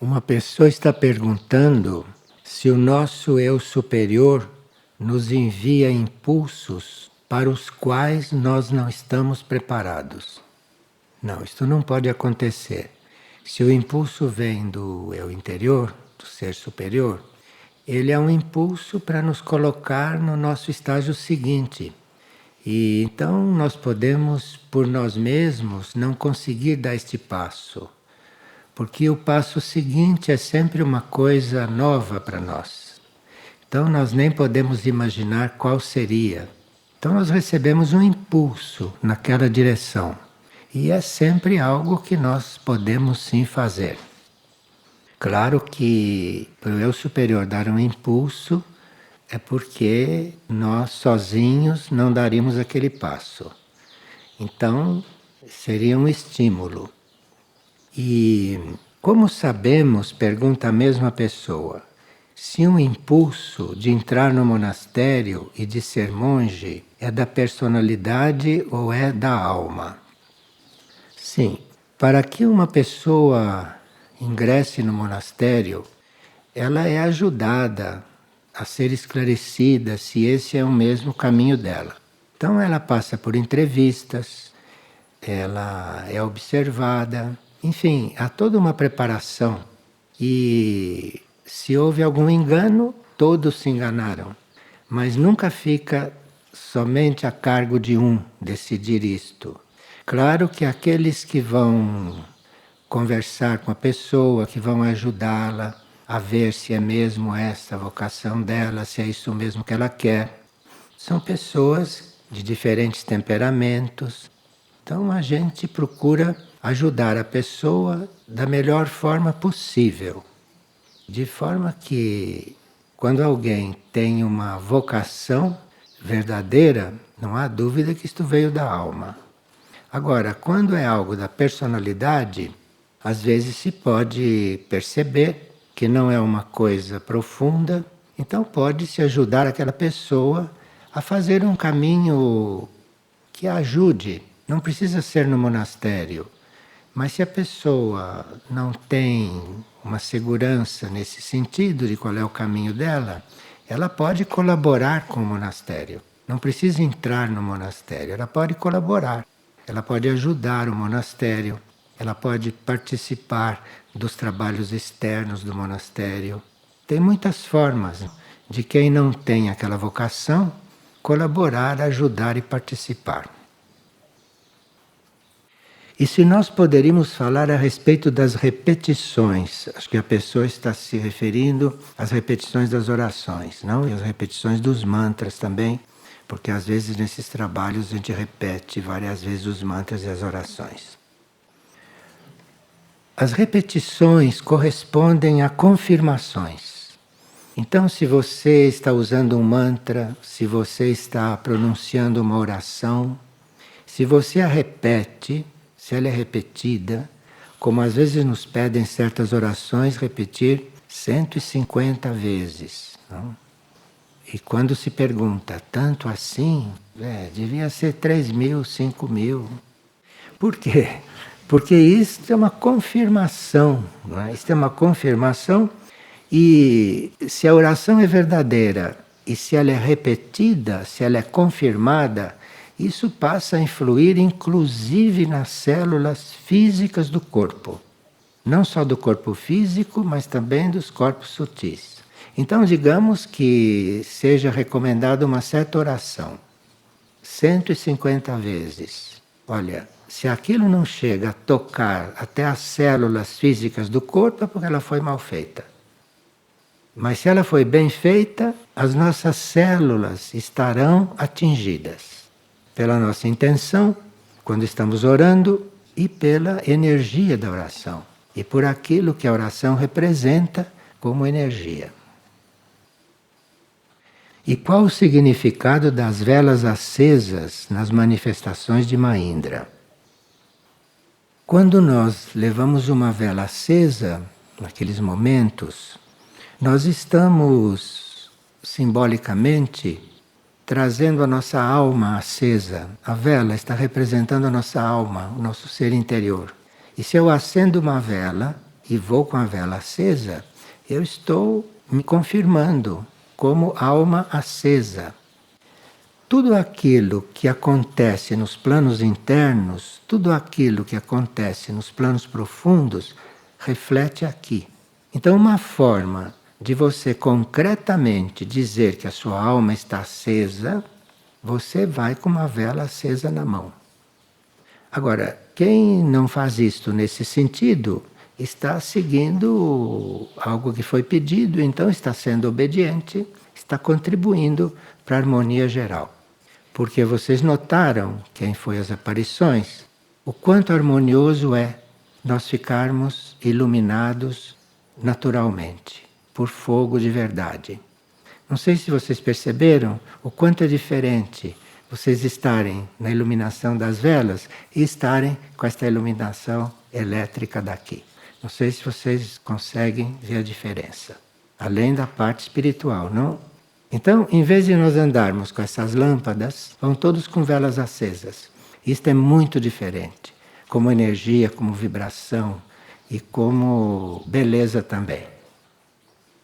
Uma pessoa está perguntando se o nosso eu superior nos envia impulsos para os quais nós não estamos preparados. Não, isto não pode acontecer. Se o impulso vem do eu interior, do ser superior, ele é um impulso para nos colocar no nosso estágio seguinte. E então nós podemos, por nós mesmos, não conseguir dar este passo. Porque o passo seguinte é sempre uma coisa nova para nós. Então nós nem podemos imaginar qual seria. Então nós recebemos um impulso naquela direção. E é sempre algo que nós podemos sim fazer. Claro que para o eu superior dar um impulso é porque nós sozinhos não daríamos aquele passo. Então seria um estímulo. E como sabemos, pergunta a mesma pessoa, se um impulso de entrar no monastério e de ser monge é da personalidade ou é da alma? Sim, para que uma pessoa ingresse no monastério, ela é ajudada a ser esclarecida se esse é o mesmo caminho dela. Então ela passa por entrevistas, ela é observada, enfim, há toda uma preparação. E se houve algum engano, todos se enganaram. Mas nunca fica somente a cargo de um decidir isto. Claro que aqueles que vão conversar com a pessoa, que vão ajudá-la a ver se é mesmo essa a vocação dela, se é isso mesmo que ela quer, são pessoas de diferentes temperamentos. Então a gente procura ajudar a pessoa da melhor forma possível. De forma que quando alguém tem uma vocação verdadeira, não há dúvida que isto veio da alma. Agora, quando é algo da personalidade, às vezes se pode perceber que não é uma coisa profunda, então pode-se ajudar aquela pessoa a fazer um caminho que a ajude. Não precisa ser no monastério, mas se a pessoa não tem uma segurança nesse sentido de qual é o caminho dela, ela pode colaborar com o monastério. Não precisa entrar no monastério, ela pode colaborar. Ela pode ajudar o monastério, ela pode participar dos trabalhos externos do monastério. Tem muitas formas de quem não tem aquela vocação colaborar, ajudar e participar. E se nós poderíamos falar a respeito das repetições, acho que a pessoa está se referindo às repetições das orações, não? E às repetições dos mantras também, porque às vezes nesses trabalhos a gente repete várias vezes os mantras e as orações. As repetições correspondem a confirmações. Então, se você está usando um mantra, se você está pronunciando uma oração, se você a repete, se ela é repetida, como às vezes nos pedem certas orações repetir 150 vezes. Não? E quando se pergunta, tanto assim? Devia ser 3.000, 5.000. Por quê? Porque isso é uma confirmação. Não é? Isso é uma confirmação e se a oração é verdadeira e se ela é repetida, se ela é confirmada, isso passa a influir inclusive nas células físicas do corpo. Não só do corpo físico, mas também dos corpos sutis. Então, digamos que seja recomendada uma certa oração, 150 vezes. Olha, se aquilo não chega a tocar até as células físicas do corpo, é porque ela foi mal feita. Mas se ela foi bem feita, as nossas células estarão atingidas pela nossa intenção, quando estamos orando, e pela energia da oração, e por aquilo que a oração representa como energia. E qual o significado das velas acesas nas manifestações de Mahindra? Quando nós levamos uma vela acesa, naqueles momentos, nós estamos simbolicamente trazendo a nossa alma acesa. A vela está representando a nossa alma, o nosso ser interior. E se eu acendo uma vela e vou com a vela acesa, eu estou me confirmando como alma acesa. Tudo aquilo que acontece nos planos internos, tudo aquilo que acontece nos planos profundos, reflete aqui. Então, uma forma de você concretamente dizer que a sua alma está acesa, você vai com uma vela acesa na mão. Agora, quem não faz isto nesse sentido, está seguindo algo que foi pedido, então está sendo obediente, está contribuindo para a harmonia geral. Porque vocês notaram, quem foi as aparições, o quanto harmonioso é nós ficarmos iluminados naturalmente, por fogo de verdade. Não sei se vocês perceberam o quanto é diferente vocês estarem na iluminação das velas e estarem com esta iluminação elétrica daqui. Não sei se vocês conseguem ver a diferença. Além da parte espiritual, não? Então, em vez de nós andarmos com essas lâmpadas, vão todos com velas acesas. Isto é muito diferente, como energia, como vibração e como beleza também.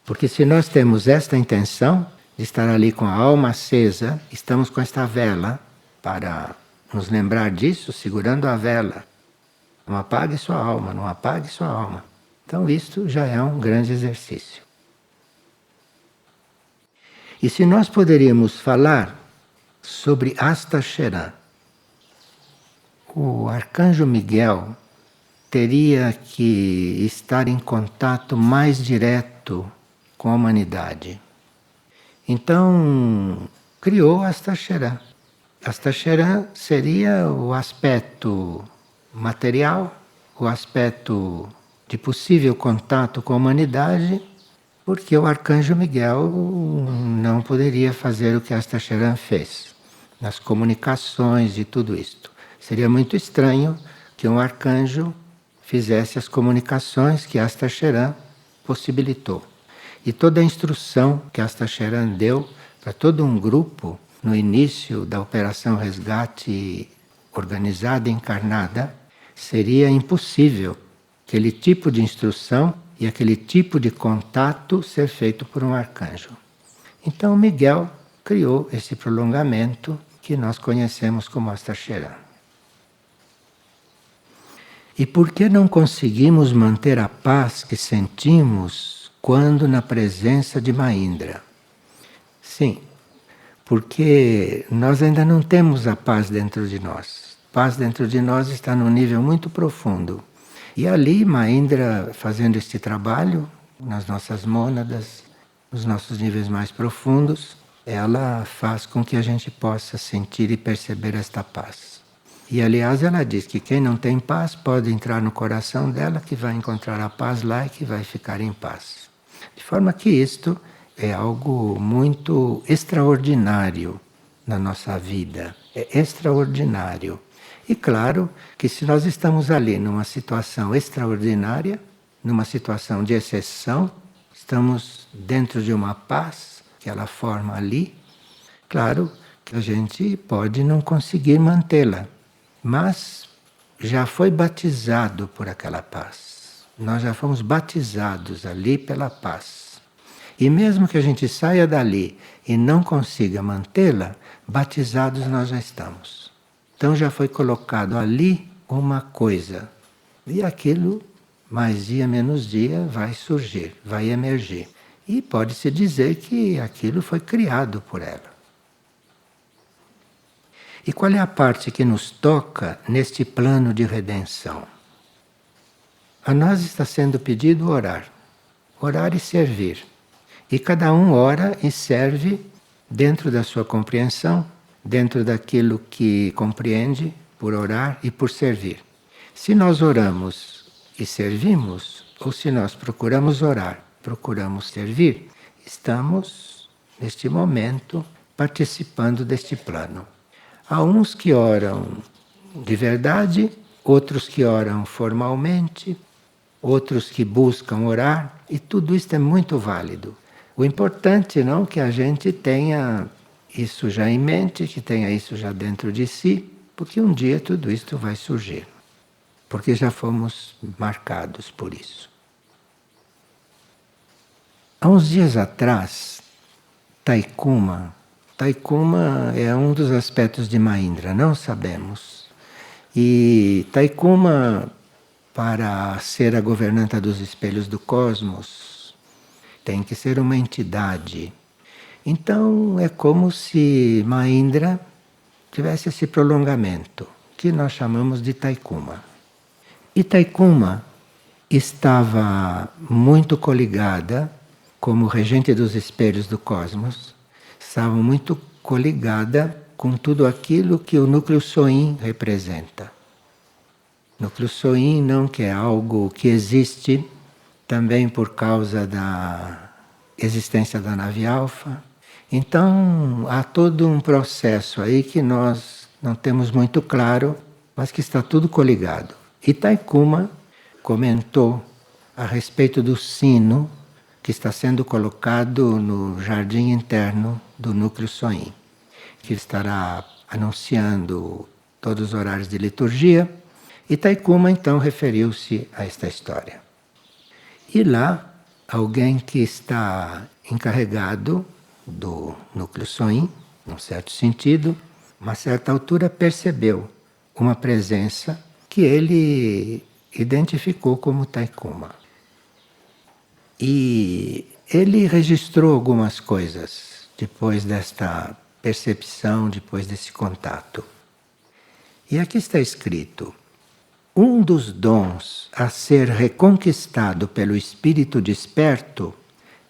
Porque se nós temos esta intenção de estar ali com a alma acesa, estamos com esta vela para nos lembrar disso, segurando a vela. Não apague sua alma, não apague sua alma. Então isto já é um grande exercício. E se nós poderíamos falar sobre Astacheran, o arcanjo Miguel teria que estar em contato mais direto com a humanidade. Então, criou Astacheran. Astacheran seria o aspecto material, o aspecto de possível contato com a humanidade, porque o arcanjo Miguel não poderia fazer o que Astacheran fez, nas comunicações e tudo isto. Seria muito estranho que um arcanjo fizesse as comunicações que Astacheran possibilitou. E toda a instrução que Astacheran deu para todo um grupo no início da Operação Resgate organizada e encarnada, seria impossível aquele tipo de instrução e aquele tipo de contato ser feito por um arcanjo. Então Miguel criou esse prolongamento que nós conhecemos como Astacheran. E por que não conseguimos manter a paz que sentimos quando na presença de Mahindra? Sim, porque nós ainda não temos a paz dentro de nós. A paz dentro de nós está num nível muito profundo. E ali, Mahindra, fazendo este trabalho, nas nossas mônadas, nos nossos níveis mais profundos, ela faz com que a gente possa sentir e perceber esta paz. E, aliás, ela diz que quem não tem paz pode entrar no coração dela, que vai encontrar a paz lá e que vai ficar em paz. De forma que isto é algo muito extraordinário na nossa vida. É extraordinário. E claro que se nós estamos ali numa situação extraordinária, numa situação de exceção, estamos dentro de uma paz que ela forma ali, claro que a gente pode não conseguir mantê-la, mas já foi batizado por aquela paz. Nós já fomos batizados ali pela paz. E mesmo que a gente saia dali e não consiga mantê-la, batizados nós já estamos. Então já foi colocado ali uma coisa. E aquilo, mais dia menos dia, vai surgir, vai emergir. E pode-se dizer que aquilo foi criado por ela. E qual é a parte que nos toca neste plano de redenção? A nós está sendo pedido orar. Orar e servir. E cada um ora e serve dentro da sua compreensão, dentro daquilo que compreende por orar e por servir. Se nós oramos e servimos, ou se nós procuramos orar, procuramos servir, estamos, neste momento, participando deste plano. Há uns que oram de verdade, outros que oram formalmente, outros que buscam orar, e tudo isso é muito válido. O importante não é que a gente tenha isso já em mente, que tenha isso já dentro de si, porque um dia tudo isto vai surgir. Porque já fomos marcados por isso. Há uns dias atrás, Taikuma é um dos aspectos de Mahindra, não sabemos. E Taikuma, para ser a governanta dos espelhos do cosmos, tem que ser uma entidade. Então é como se Mahindra tivesse esse prolongamento, que nós chamamos de Taikuma. E Taikuma estava muito coligada, como regente dos espelhos do cosmos, estava muito coligada com tudo aquilo que o núcleo Soin representa. Núcleo Soin não que é algo que existe também por causa da existência da nave alfa. Então há todo um processo aí que nós não temos muito claro, mas que está tudo coligado. E Taikuma comentou a respeito do sino que está sendo colocado no jardim interno do núcleo Soin, que estará anunciando todos os horários de liturgia. E Taikuma então referiu-se a esta história. E lá, alguém que está encarregado do núcleo Soin, num certo sentido, uma certa altura percebeu uma presença que ele identificou como Taikuma. E ele registrou algumas coisas depois desta percepção, depois desse contato. E aqui está escrito: um dos dons a ser reconquistado pelo espírito desperto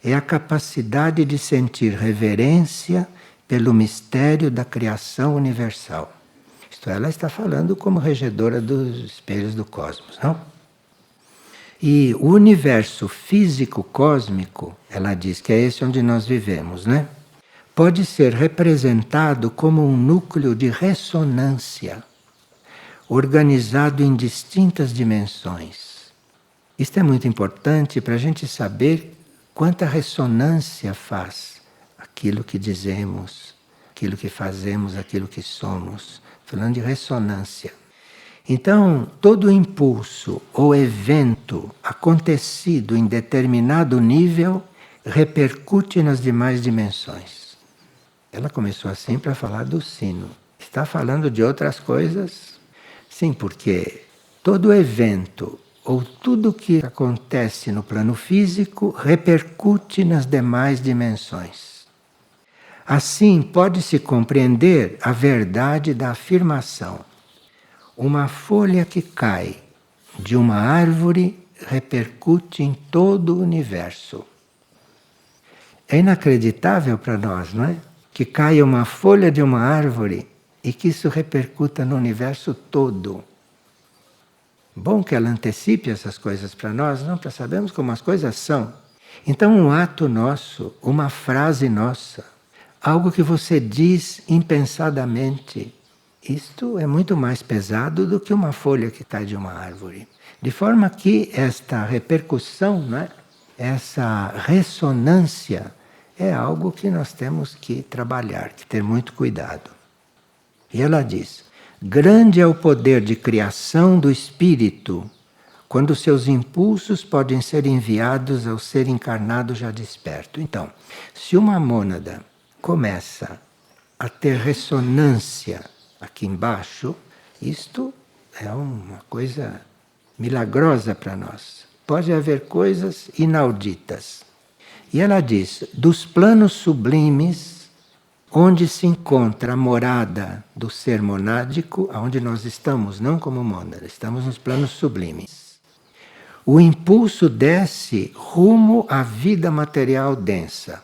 é a capacidade de sentir reverência pelo mistério da criação universal. Isto ela está falando como regedora dos espelhos do cosmos, não? E o universo físico cósmico, ela diz que é esse onde nós vivemos, né? Pode ser representado como um núcleo de ressonância, organizado em distintas dimensões. Isto é muito importante para a gente saber quanta ressonância faz aquilo que dizemos, aquilo que fazemos, aquilo que somos. Falando de ressonância. Então, todo impulso ou evento acontecido em determinado nível repercute nas demais dimensões. Ela começou assim para falar do sino. Está falando de outras coisas? Sim, porque todo evento ou tudo que acontece no plano físico repercute nas demais dimensões. Assim, pode-se compreender a verdade da afirmação: uma folha que cai de uma árvore repercute em todo o universo. É inacreditável para nós, não é? Que caia uma folha de uma árvore e que isso repercuta no universo todo. Bom que ela antecipe essas coisas para nós, não? Para sabermos como as coisas são. Então, um ato nosso, uma frase nossa, algo que você diz impensadamente, isto é muito mais pesado do que uma folha que cai de uma árvore. De forma que esta repercussão, né, essa ressonância, é algo que nós temos que trabalhar, que ter muito cuidado. E ela diz: grande é o poder de criação do espírito, quando seus impulsos podem ser enviados ao ser encarnado já desperto. Então, se uma mônada começa a ter ressonância aqui embaixo, isto é uma coisa milagrosa para nós. Pode haver coisas inauditas. E ela diz: dos planos sublimes, onde se encontra a morada do ser monádico, onde nós estamos, não como mônada, estamos nos planos sublimes. O impulso desce rumo à vida material densa,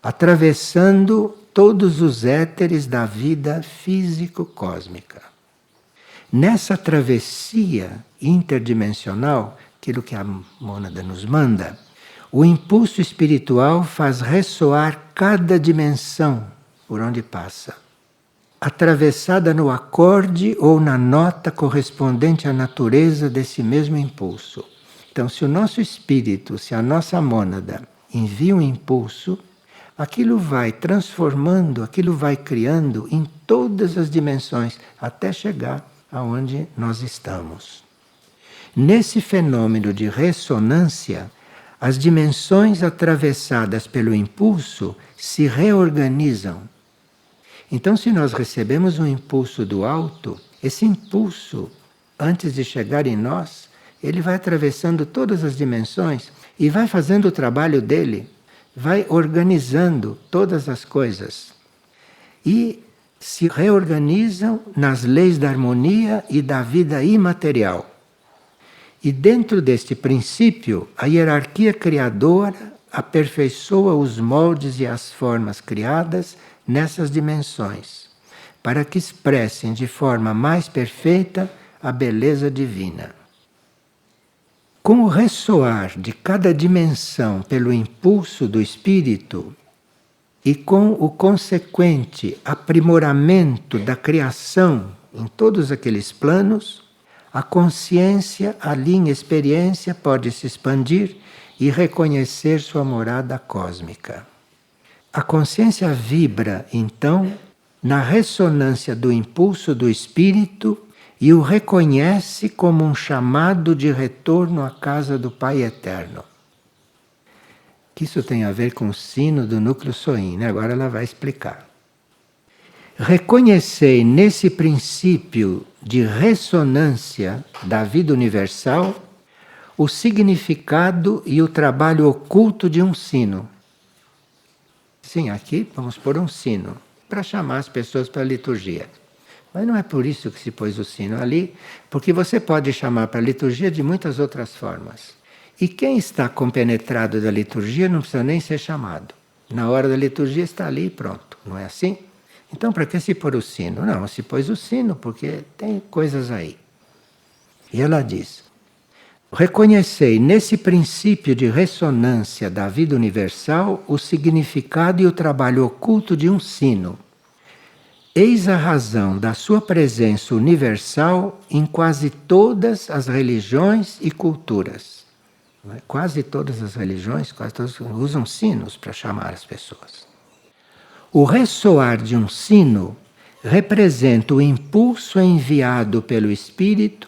atravessando todos os éteres da vida físico-cósmica. Nessa travessia interdimensional, aquilo que a mônada nos manda, o impulso espiritual faz ressoar cada dimensão por onde passa, atravessada no acorde ou na nota correspondente à natureza desse mesmo impulso. Então, se o nosso espírito, se a nossa mônada envia um impulso, aquilo vai transformando, aquilo vai criando em todas as dimensões, até chegar aonde nós estamos. Nesse fenômeno de ressonância, as dimensões atravessadas pelo impulso se reorganizam. Então, se nós recebemos um impulso do alto, esse impulso, antes de chegar em nós, ele vai atravessando todas as dimensões e vai fazendo o trabalho dele, vai organizando todas as coisas. E se reorganizam nas leis da harmonia e da vida imaterial. E dentro deste princípio, a hierarquia criadora aperfeiçoa os moldes e as formas criadas nessas dimensões, para que expressem de forma mais perfeita a beleza divina. Com o ressoar de cada dimensão pelo impulso do espírito e com o consequente aprimoramento da criação em todos aqueles planos, a consciência ali em experiência pode se expandir e reconhecer sua morada cósmica. A consciência vibra, então, na ressonância do impulso do espírito e o reconhece como um chamado de retorno à casa do Pai Eterno. Que isso tem a ver com o sino do núcleo Soin, né? Agora ela vai explicar. Reconhecei nesse princípio de ressonância da vida universal o significado e o trabalho oculto de um sino. Sim, aqui vamos pôr um sino para chamar as pessoas para a liturgia. Mas não é por isso que se pôs o sino ali, porque você pode chamar para a liturgia de muitas outras formas. E quem está compenetrado da liturgia não precisa nem ser chamado. Na hora da liturgia está ali e pronto, não é assim? Então, para que se pôr o sino? Não, se pôs o sino porque tem coisas aí. E ela diz: reconhecei nesse princípio de ressonância da vida universal o significado e o trabalho oculto de um sino. Eis a razão da sua presença universal em quase todas as religiões e culturas. Quase todas as religiões, quase todas usam sinos para chamar as pessoas. O ressoar de um sino representa o impulso enviado pelo espírito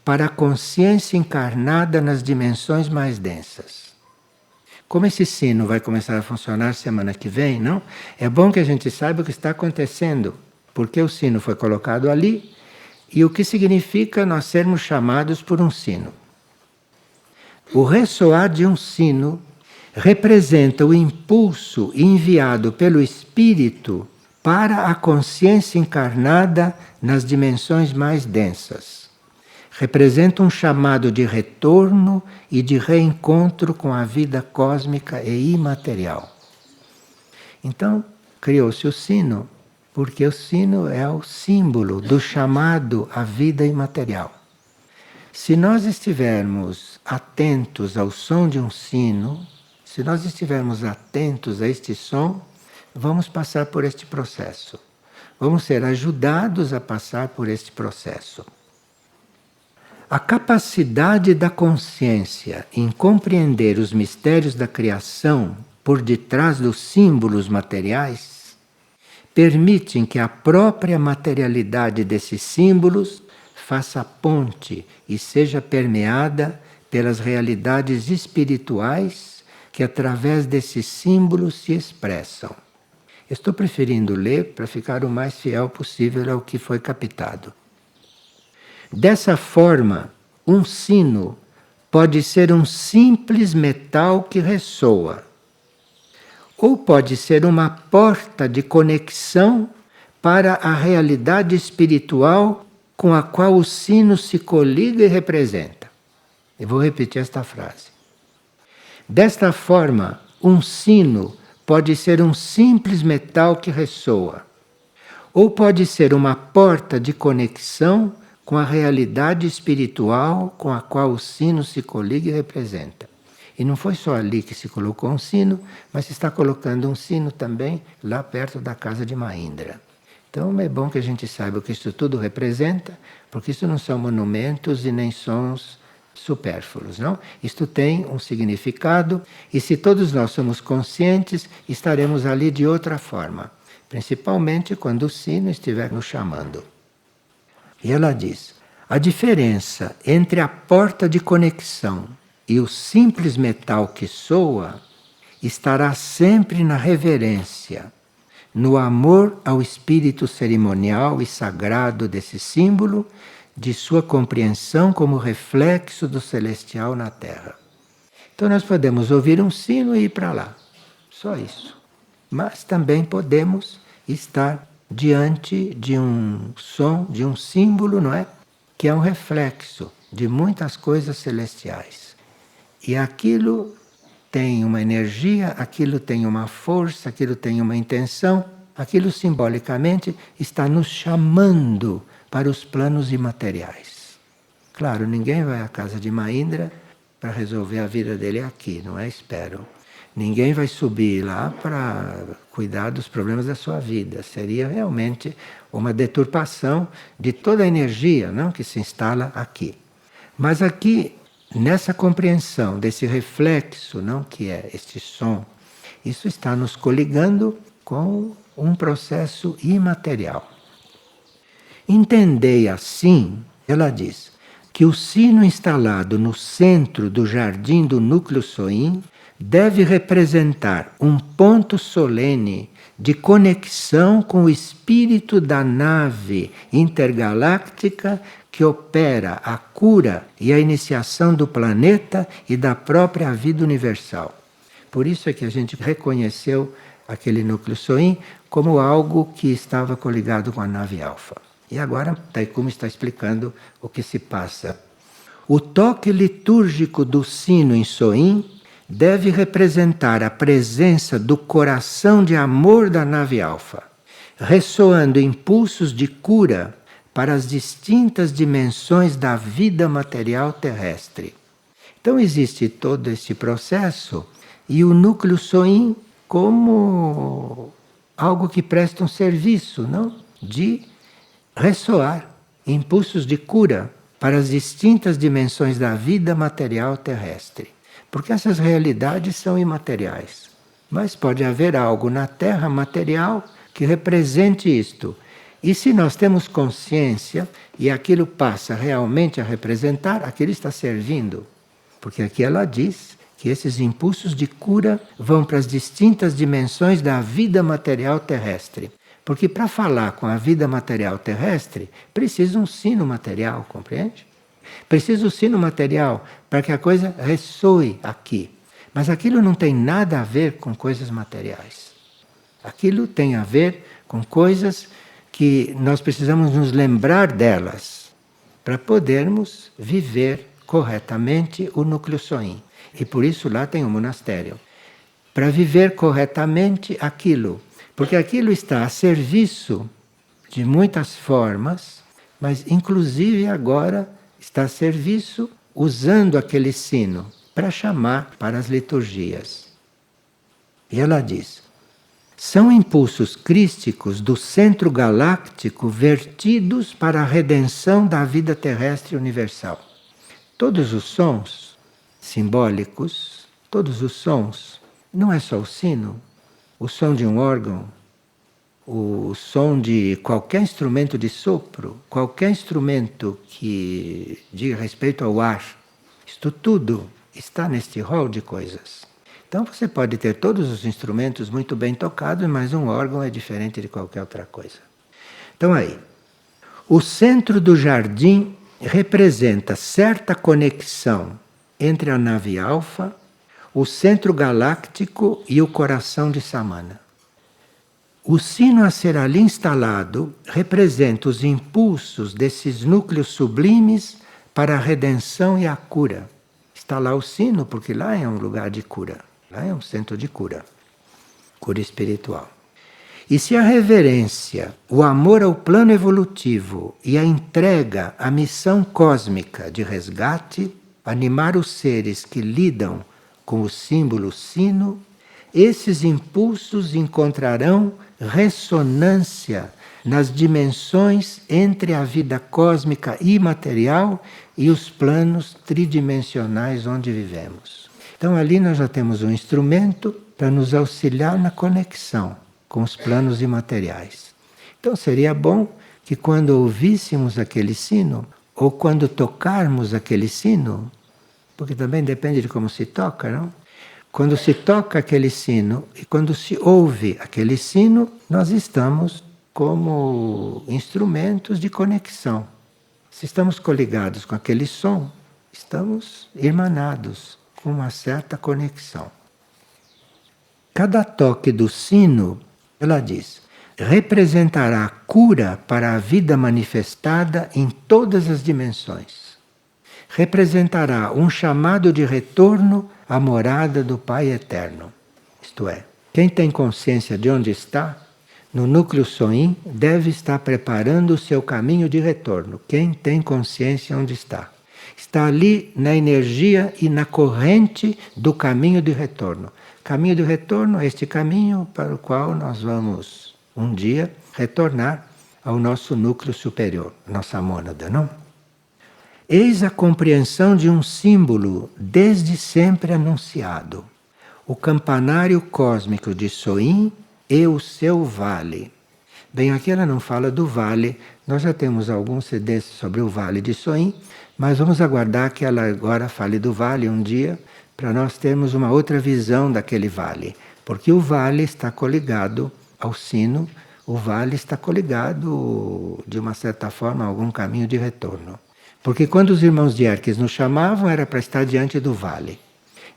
para a consciência encarnada nas dimensões mais densas. Como esse sino vai começar a funcionar semana que vem, não? É bom que a gente saiba o que está acontecendo, porque o sino foi colocado ali e o que significa nós sermos chamados por um sino. O ressoar de um sino representa o impulso enviado pelo espírito para a consciência encarnada nas dimensões mais densas. Representa um chamado de retorno e de reencontro com a vida cósmica e imaterial. Então, criou-se o sino, porque o sino é o símbolo do chamado à vida imaterial. Se nós estivermos atentos ao som de um sino, se nós estivermos atentos a este som, vamos passar por este processo. Vamos ser ajudados a passar por este processo. A capacidade da consciência em compreender os mistérios da criação por detrás dos símbolos materiais permitem que a própria materialidade desses símbolos faça ponte e seja permeada pelas realidades espirituais que através desses símbolos se expressam. Estou preferindo ler para ficar o mais fiel possível ao que foi captado. Dessa forma, um sino pode ser um simples metal que ressoa, ou pode ser uma porta de conexão para a realidade espiritual com a qual o sino se coliga e representa. Eu vou repetir esta frase. Desta forma, um sino pode ser um simples metal que ressoa, ou pode ser uma porta de conexão com a realidade espiritual com a qual o sino se coliga e representa. E não foi só ali que se colocou um sino, mas se está colocando um sino também lá perto da casa de Mahindra. Então é bom que a gente saiba o que isso tudo representa, porque isso não são monumentos e nem sons supérfluos, não? Isto tem um significado e se todos nós somos conscientes, estaremos ali de outra forma, principalmente quando o sino estiver nos chamando. E ela diz: a diferença entre a porta de conexão e o simples metal que soa estará sempre na reverência, no amor ao espírito cerimonial e sagrado desse símbolo, de sua compreensão como reflexo do celestial na Terra. Então nós podemos ouvir um sino e ir para lá, só isso. Mas também podemos estar diante de um som, de um símbolo, não é? Que é um reflexo de muitas coisas celestiais. E aquilo tem uma energia, aquilo tem uma força, aquilo tem uma intenção, aquilo simbolicamente está nos chamando para os planos imateriais. Claro, ninguém vai à casa de Mahindra para resolver a vida dele aqui, não é? Espero. Ninguém vai subir lá para cuidar dos problemas da sua vida. Seria realmente uma deturpação de toda a energia, não, que se instala aqui. Mas aqui, nessa compreensão desse reflexo, não, que é este som, isso está nos coligando com um processo imaterial. Entendei assim, ela diz, que o sino instalado no centro do jardim do núcleo Soin deve representar um ponto solene de conexão com o espírito da nave intergaláctica que opera a cura e a iniciação do planeta e da própria vida universal. Por isso é que a gente reconheceu aquele núcleo Soin como algo que estava coligado com a nave Alfa. E agora Taikumi está explicando o que se passa. O toque litúrgico do sino em Soin deve representar a presença do coração de amor da nave Alfa, ressoando impulsos de cura para as distintas dimensões da vida material terrestre. Então existe todo esse processo e o núcleo Soin como algo que presta um serviço, não? De ressoar impulsos de cura para as distintas dimensões da vida material terrestre. Porque essas realidades são imateriais. Mas pode haver algo na Terra material que represente isto. E se nós temos consciência e aquilo passa realmente a representar, aquilo está servindo. Porque aqui ela diz que esses impulsos de cura vão para as distintas dimensões da vida material terrestre. Porque para falar com a vida material terrestre, precisa um sino material, compreende? Precisa o sino material para que a coisa ressoe aqui. Mas aquilo não tem nada a ver com coisas materiais. Aquilo tem a ver com coisas que nós precisamos nos lembrar delas para podermos viver corretamente o núcleo Soin. E por isso lá tem um monastério. Para viver corretamente aquilo. Porque aquilo está a serviço de muitas formas, mas inclusive agora está a serviço usando aquele sino para chamar para as liturgias. E ela diz, são impulsos crísticos do centro galáctico vertidos para a redenção da vida terrestre universal. Todos os sons simbólicos, todos os sons, não é só o sino, o som de um órgão, o som de qualquer instrumento de sopro, qualquer instrumento que diga respeito ao ar, isto tudo está neste rol de coisas. Então você pode ter todos os instrumentos muito bem tocados, mas um órgão é diferente de qualquer outra coisa. Então aí, o centro do jardim representa certa conexão entre a nave Alfa, o centro galáctico e o coração de Samana. O sino a ser ali instalado representa os impulsos desses núcleos sublimes para a redenção e a cura. Está lá o sino porque lá é um lugar de cura, lá é um centro de cura, cura espiritual. E se a reverência, o amor ao plano evolutivo e a entrega à missão cósmica de resgate animar os seres que lidam com o símbolo sino, esses impulsos encontrarão ressonância nas dimensões entre a vida cósmica imaterial e os planos tridimensionais onde vivemos. Então ali nós já temos um instrumento para nos auxiliar na conexão com os planos imateriais. Então seria bom que quando ouvíssemos aquele sino, ou quando tocarmos aquele sino, porque também depende de como se toca, não? Quando se toca aquele sino e quando se ouve aquele sino, nós estamos como instrumentos de conexão. Se estamos coligados com aquele som, estamos irmanados com uma certa conexão. Cada toque do sino, ela diz, representará a cura para a vida manifestada em todas as dimensões. Representará um chamado de retorno à morada do Pai Eterno. Isto é, quem tem consciência de onde está, no núcleo Soin, deve estar preparando o seu caminho de retorno. Quem tem consciência onde está. Está ali na energia e na corrente do caminho de retorno. Caminho de retorno é este caminho para o qual nós vamos, um dia, retornar ao nosso núcleo superior, nossa mônada, não? Eis a compreensão de um símbolo desde sempre anunciado. O campanário cósmico de Soin e o seu vale. Bem, aqui ela não fala do vale, nós já temos alguns CDs sobre o vale de Soin, mas vamos aguardar que ela agora fale do vale um dia, para nós termos uma outra visão daquele vale. Porque o vale está coligado ao sino, o vale está coligado, de uma certa forma, a algum caminho de retorno. Porque quando os irmãos de Erques nos chamavam, era para estar diante do vale.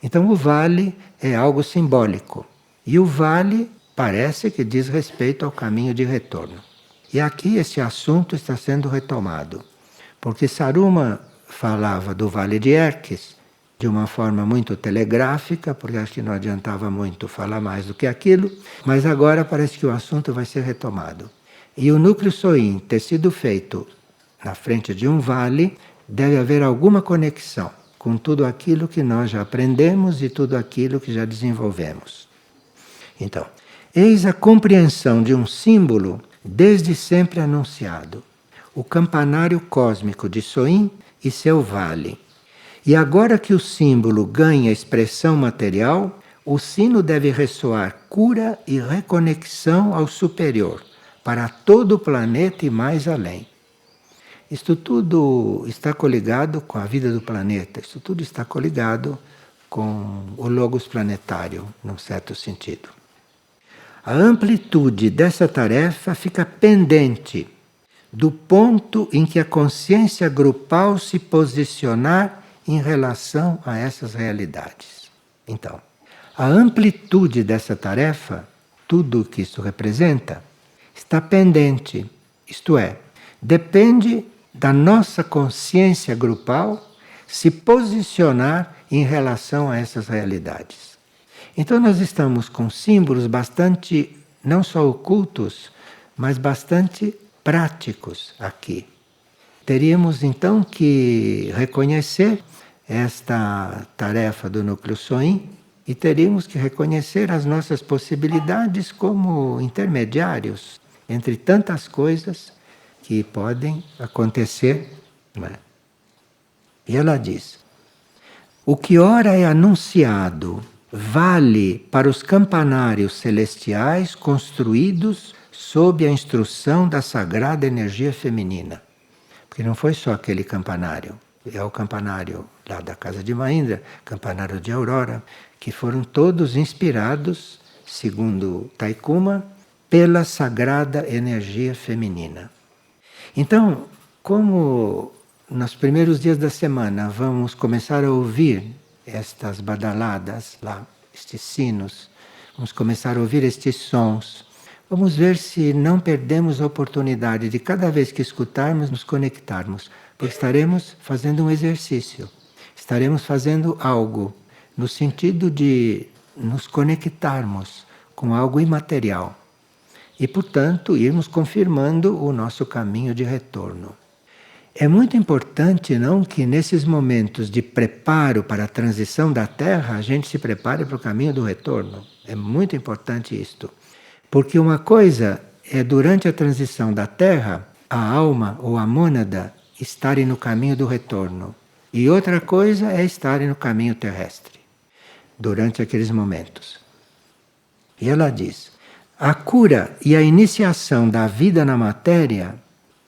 Então o vale é algo simbólico. E o vale parece que diz respeito ao caminho de retorno. E aqui esse assunto está sendo retomado. Porque Saruma falava do Vale de Erques de uma forma muito telegráfica, porque acho que não adiantava muito falar mais do que aquilo, mas agora parece que o assunto vai ser retomado. E o núcleo Soin ter sido feito na frente de um vale, deve haver alguma conexão com tudo aquilo que nós já aprendemos e tudo aquilo que já desenvolvemos. Então, eis a compreensão de um símbolo desde sempre anunciado. O campanário cósmico de Soin e seu vale. E agora que o símbolo ganha expressão material, o sino deve ressoar cura e reconexão ao superior, para todo o planeta e mais além. Isto tudo está coligado com a vida do planeta, isto tudo está coligado com o logos planetário, num certo sentido. A amplitude dessa tarefa fica pendente do ponto em que a consciência grupal se posicionar em relação a essas realidades. Então, a amplitude dessa tarefa, tudo o que isso representa, está pendente, isto é, depende da nossa consciência grupal se posicionar em relação a essas realidades. Então nós estamos com símbolos bastante, não só ocultos, mas bastante práticos aqui. Teríamos então que reconhecer esta tarefa do núcleo Soin e teríamos que reconhecer as nossas possibilidades como intermediários entre tantas coisas que podem acontecer. Não é? E ela diz, o que ora é anunciado vale para os campanários celestiais construídos sob a instrução da sagrada energia feminina. Porque não foi só aquele campanário, é o campanário lá da casa de Mahindra, campanário de Aurora, que foram todos inspirados, segundo Taikuma, pela sagrada energia feminina. Então, como nos primeiros dias da semana vamos começar a ouvir estas badaladas lá, estes sinos, vamos começar a ouvir estes sons, vamos ver se não perdemos a oportunidade de cada vez que escutarmos nos conectarmos, porque estaremos fazendo um exercício, estaremos fazendo algo no sentido de nos conectarmos com algo imaterial e, portanto, irmos confirmando o nosso caminho de retorno. É muito importante, não, que nesses momentos de preparo para a transição da Terra, a gente se prepare para o caminho do retorno. É muito importante isto. Porque uma coisa é, durante a transição da Terra, a alma ou a mônada estarem no caminho do retorno. E outra coisa é estarem no caminho terrestre, durante aqueles momentos. E ela diz, a cura e a iniciação da vida na matéria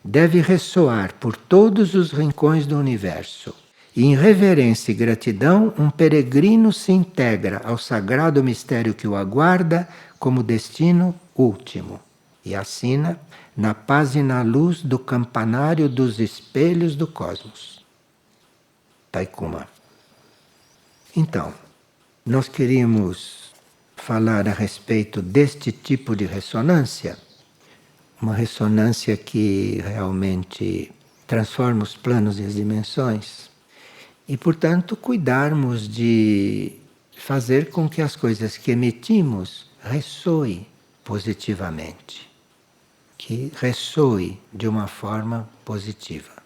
deve ressoar por todos os rincões do universo E em reverência e gratidão, um peregrino se integra ao sagrado mistério que o aguarda como destino último. E assina na paz e na luz do campanário dos espelhos do cosmos. Taikuma. Então, nós queríamos falar a respeito deste tipo de ressonância, uma ressonância que realmente transforma os planos e as dimensões, e, portanto, cuidarmos de fazer com que as coisas que emitimos ressoem positivamente, que ressoe de uma forma positiva.